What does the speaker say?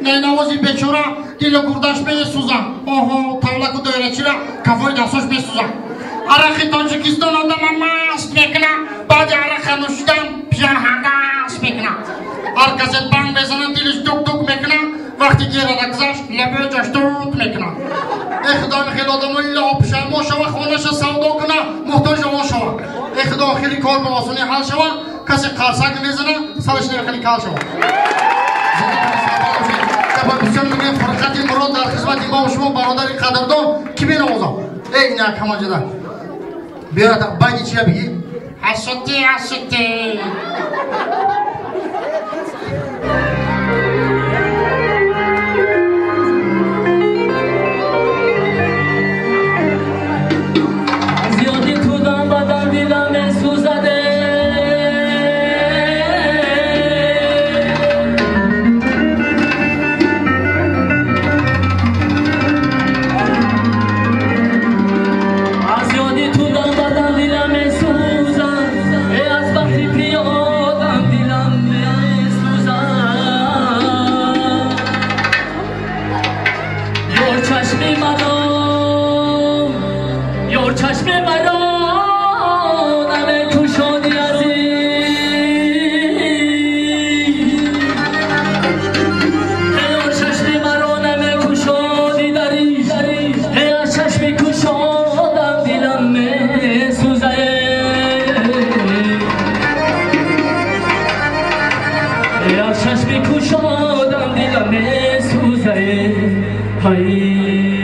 نینوازی بیچاره دل گردش میسوزم اوه تولک و دایره چرا کفای دستش میسوزم عرق تاجیکستان آدم مست میکنم بعد عرق نوشیدن پیان هندست میکنم هر کسی بانگ بزنه دلش دوک دوک میکنم وقتی گیره رکزش لبه جاش دوت میکنم ای خدا خیلی آدم الله پشرما شوه خونش سودا کنه محتاج آن شوه ای خدا خیلی کار به آسانی حل شوه کسی قرصک میزنه سرش خیلی کار شوه بسیار میگم فرقت مراد در خدمت امام شما برادر قدردان کی بینوازم ای نه کمانجه بیاد باید چیه بگی حسیتی زیادی تو دم بدم دیدم سوزده Hey